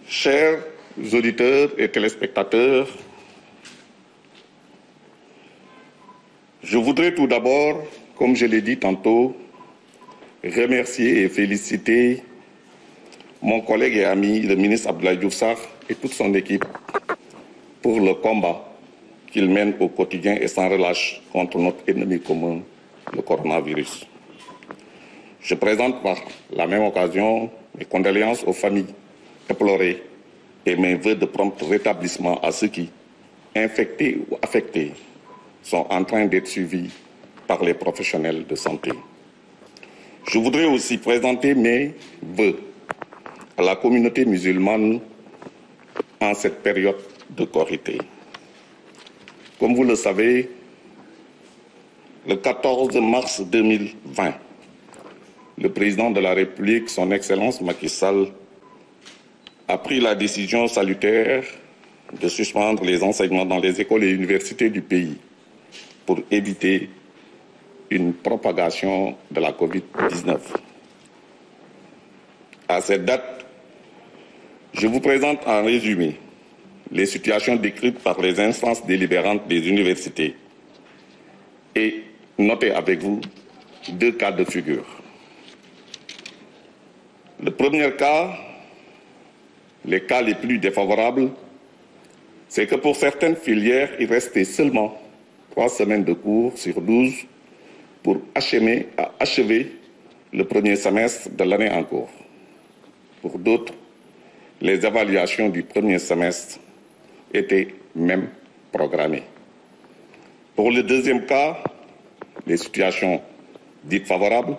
Chers auditeurs et téléspectateurs, je voudrais tout d'abord, comme je l'ai dit tantôt, remercier et féliciter mon collègue et ami, le ministre Abdoulaye Diouf Sarr et toute son équipe pour le combat qu'ils mènent au quotidien et sans relâche contre notre ennemi commun, le coronavirus. Je présente par la même occasion mes condoléances aux familles éplorées et mes vœux de prompt rétablissement à ceux qui, infectés ou affectés, sont en train d'être suivis par les professionnels de santé. Je voudrais aussi présenter mes vœux à la communauté musulmane en cette période de Korité. Comme vous le savez, le 14 mars 2020, le président de la République, son Excellence Macky Sall, a pris la décision salutaire de suspendre les enseignements dans les écoles et universités du pays pour éviter une propagation de la Covid-19. À cette date, je vous présente en résumé les situations décrites par les instances délibérantes des universités et notez avec vous 2 cas de figure. Le premier cas, les cas les plus défavorables, c'est que pour certaines filières, il restait seulement 3 semaines de cours sur 12 pour achever le premier semestre de l'année en cours. Pour d'autres, les évaluations du premier semestre étaient même programmées. Pour le deuxième cas, les situations dites favorables,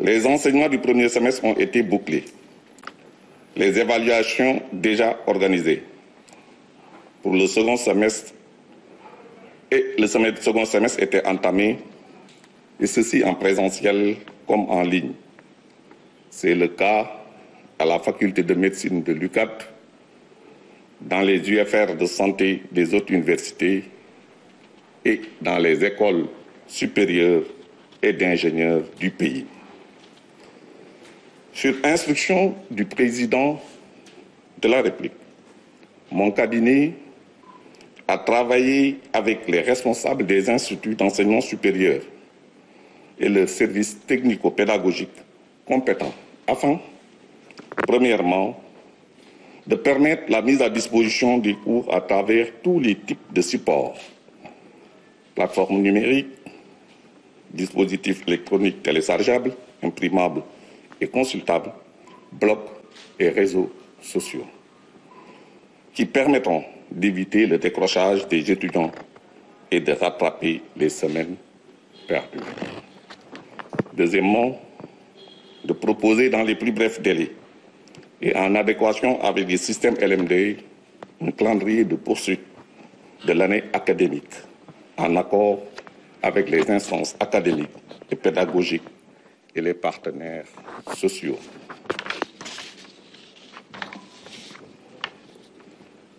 les enseignements du premier semestre ont été bouclés. Les évaluations déjà organisées pour le second semestre second semestre étaient entamées, et ceci en présentiel comme en ligne. C'est le cas à la faculté de médecine de l'UCAD, dans les UFR de santé des autres universités et dans les écoles supérieures et d'ingénieurs du pays. Sur instruction du président de la République, mon cabinet a travaillé avec les responsables des instituts d'enseignement supérieur et leurs services technico-pédagogiques compétents afin, premièrement, de permettre la mise à disposition des cours à travers tous les types de supports, plateformes numériques, dispositifs électroniques téléchargeables, imprimables et consultables, blogs et réseaux sociaux, qui permettront d'éviter le décrochage des étudiants et de rattraper les semaines perdues. Deuxièmement, de proposer dans les plus brefs délais et en adéquation avec les systèmes LMD un calendrier de poursuite de l'année académique en accord avec les instances académiques et pédagogiques et les partenaires sociaux.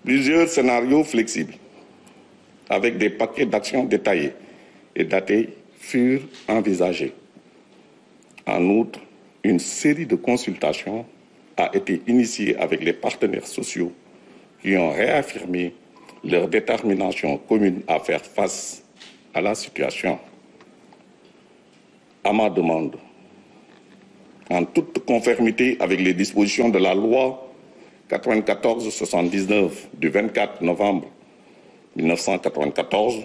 Plusieurs scénarios flexibles avec des paquets d'actions détaillés et datés furent envisagés. En outre, une série de consultations a été initiée avec les partenaires sociaux qui ont réaffirmé leur détermination commune à faire face à la situation. À ma demande, en toute conformité avec les dispositions de la loi 94-79 du 24 novembre 1994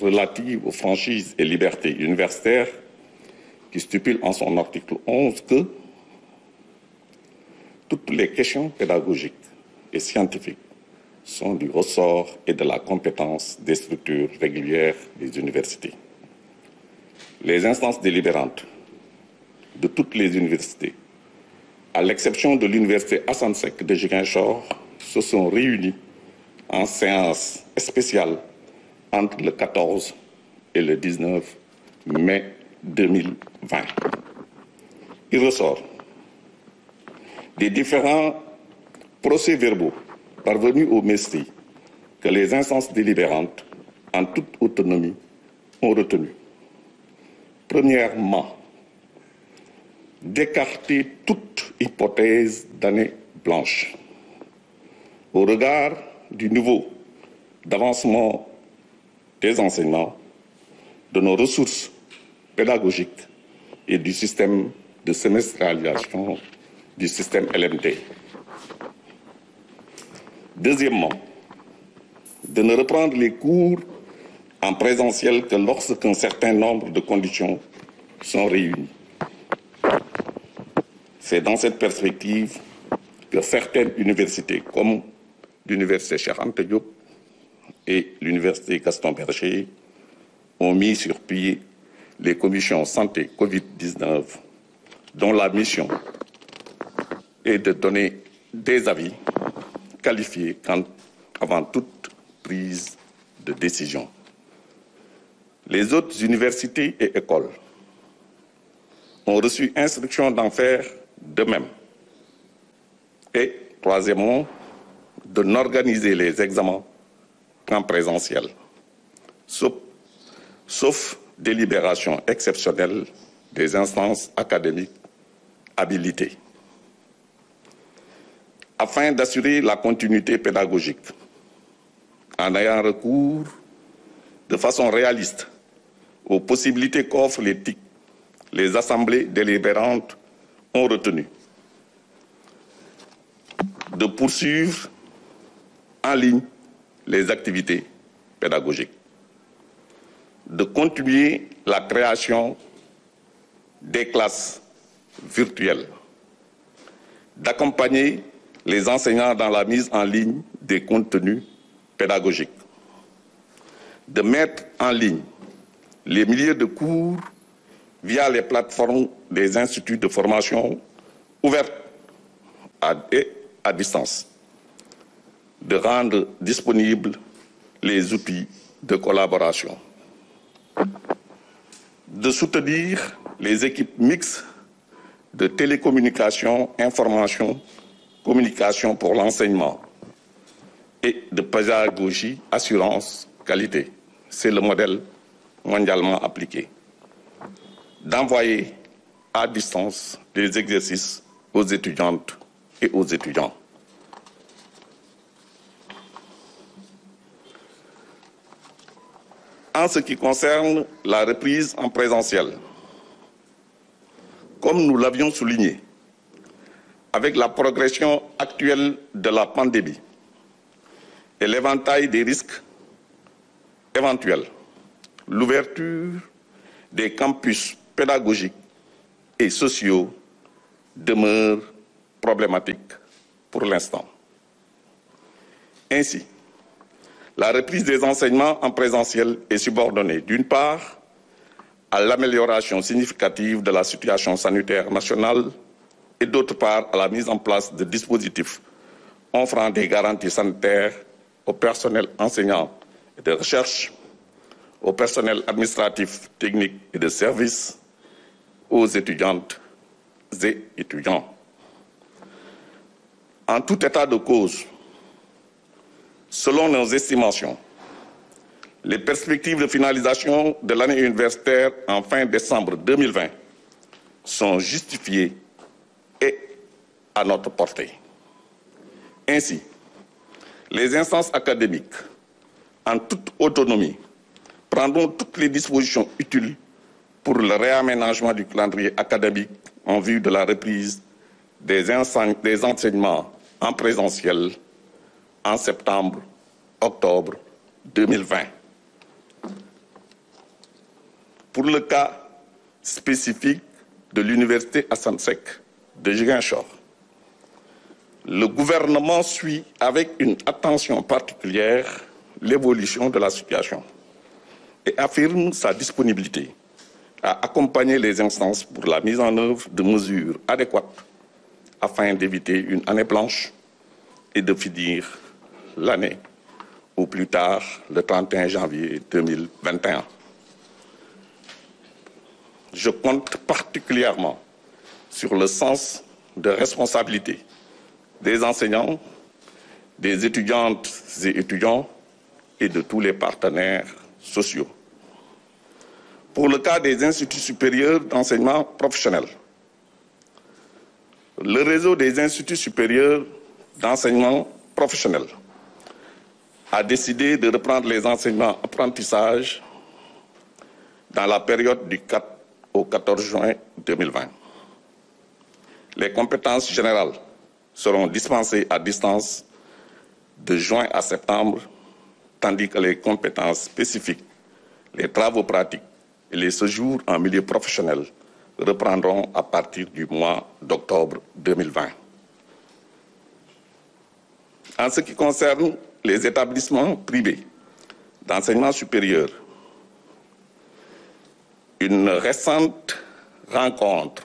relative aux franchises et libertés universitaires, qui stipule en son article 11 que toutes les questions pédagogiques et scientifiques sont du ressort et de la compétence des structures régulières des universités. Les instances délibérantes de toutes les universités, à l'exception de l'université Assane Seck de Ziguinchor, se sont réunies en séance spéciale entre le 14 et le 19 mai 2020. Il ressort des différents procès-verbaux parvenus au MESTI que les instances délibérantes, en toute autonomie, ont retenu. premièrement, d'écarter toute hypothèse d'année blanche. Au regard du niveau d'avancement des enseignements, de nos ressources pédagogiques et du système de semestrialisation du système LMD. Deuxièmement, de ne reprendre les cours en présentiel que lorsqu'un certain nombre de conditions sont réunies. C'est dans cette perspective que certaines universités, comme l'Université Cheikh Anta Diop et l'Université Gaston Berger, ont mis sur pied les commissions santé Covid-19, dont la mission est de donner des avis qualifiés avant toute prise de décision. Les autres universités et écoles ont reçu instruction d'en faire de même. Et troisièmement, de n'organiser les examens qu'en présentiel, sauf délibération exceptionnelle des instances académiques habilitées. Afin d'assurer la continuité pédagogique, en ayant recours de façon réaliste aux possibilités qu'offrent les TIC, les assemblées délibérantes ont retenu de poursuivre en ligne les activités pédagogiques, de continuer la création des classes virtuelles, d'accompagner les enseignants dans la mise en ligne des contenus pédagogiques, de mettre en ligne les milieux de cours via les plateformes des instituts de formation ouvertes et à distance, de rendre disponibles les outils de collaboration, de soutenir les équipes mixtes de télécommunication, information, communication pour l'enseignement et de pédagogie, assurance, qualité. C'est le modèle mondialement appliqué. D'envoyer à distance des exercices aux étudiantes et aux étudiants. En ce qui concerne la reprise en présentiel, comme nous l'avions souligné, avec la progression actuelle de la pandémie et l'éventail des risques éventuels, l'ouverture des campus pédagogiques et sociaux demeure problématique pour l'instant. Ainsi, la reprise des enseignements en présentiel est subordonnée, d'une part, à l'amélioration significative de la situation sanitaire nationale et d'autre part, à la mise en place de dispositifs offrant des garanties sanitaires au personnel enseignant et de recherche, au personnel administratif, technique et de service, aux étudiantes et étudiants. En tout état de cause, selon nos estimations, les perspectives de finalisation de l'année universitaire en fin décembre 2020 sont justifiées et à notre portée. Ainsi, les instances académiques, en toute autonomie, prendront toutes les dispositions utiles pour le réaménagement du calendrier académique en vue de la reprise des enseignements en présentiel en septembre, octobre 2020. Pour le cas spécifique de l'Université Assane Seck de Ziguinchor, le gouvernement suit avec une attention particulière l'évolution de la situation et affirme sa disponibilité à accompagner les instances pour la mise en œuvre de mesures adéquates afin d'éviter une année blanche et de finir l'année au plus tard le 31 janvier 2021. Je compte particulièrement sur le sens de responsabilité des enseignants, des étudiantes et étudiants et de tous les partenaires sociaux. Pour le cas des instituts supérieurs d'enseignement professionnel, le réseau des instituts supérieurs d'enseignement professionnel a décidé de reprendre les enseignements apprentissages dans la période du 4 au 14 juin 2020. Les compétences générales seront dispensées à distance de juin à septembre, tandis que les compétences spécifiques, les travaux pratiques et les séjours en milieu professionnel reprendront à partir du mois d'octobre 2020. En ce qui concerne les établissements privés d'enseignement supérieur, une récente rencontre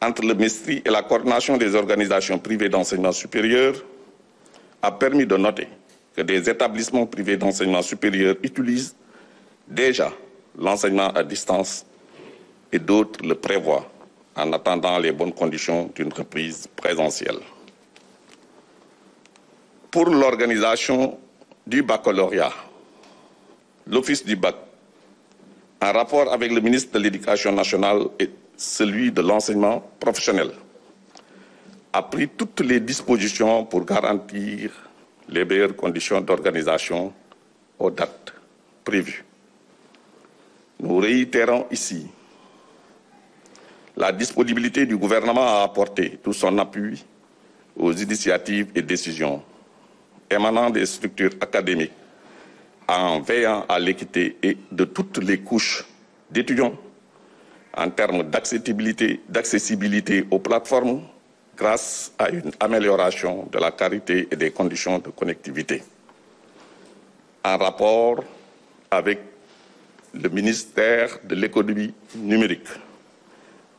entre le MESTRI et la coordination des organisations privées d'enseignement supérieur a permis de noter que des établissements privés d'enseignement supérieur utilisent déjà l'enseignement à distance et d'autres le prévoient en attendant les bonnes conditions d'une reprise présentielle. Pour l'organisation du baccalauréat, l'Office du bac, en rapport avec le ministre de l'Éducation nationale et celui de l'enseignement professionnel, a pris toutes les dispositions pour garantir les meilleures conditions d'organisation aux dates prévues. Nous réitérons ici la disponibilité du gouvernement à apporter tout son appui aux initiatives et décisions émanant des structures académiques en veillant à l'équité et de toutes les couches d'étudiants en termes d'accessibilité aux plateformes grâce à une amélioration de la qualité et des conditions de connectivité. En rapport avec le ministère de l'économie numérique,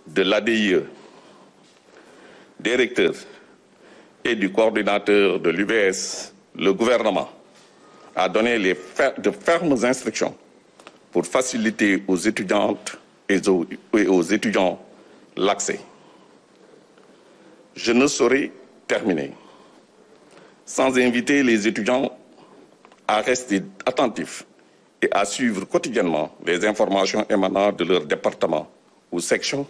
de l'ADIE, des recteurs et du coordinateur de l'UVS, le gouvernement a donné de fermes instructions pour faciliter aux étudiantes et aux étudiants l'accès. Je ne saurais terminer sans inviter les étudiants à rester attentifs et à suivre quotidiennement les informations émanant de leur département ou section,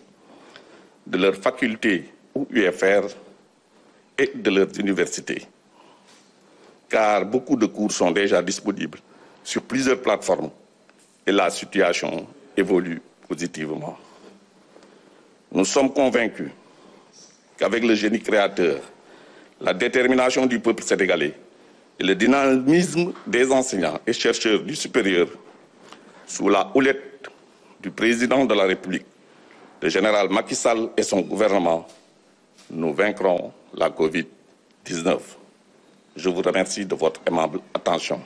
de leur faculté ou UFR et de leurs universités. Car beaucoup de cours sont déjà disponibles sur plusieurs plateformes et la situation évolue positivement. Nous sommes convaincus qu'avec le génie créateur, la détermination du peuple sénégalais et le dynamisme des enseignants et chercheurs du supérieur, sous la houlette du président de la République, le général Macky Sall et son gouvernement, nous vaincrons la Covid-19. Je vous remercie de votre aimable attention.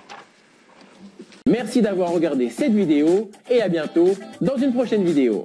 Merci d'avoir regardé cette vidéo et à bientôt dans une prochaine vidéo.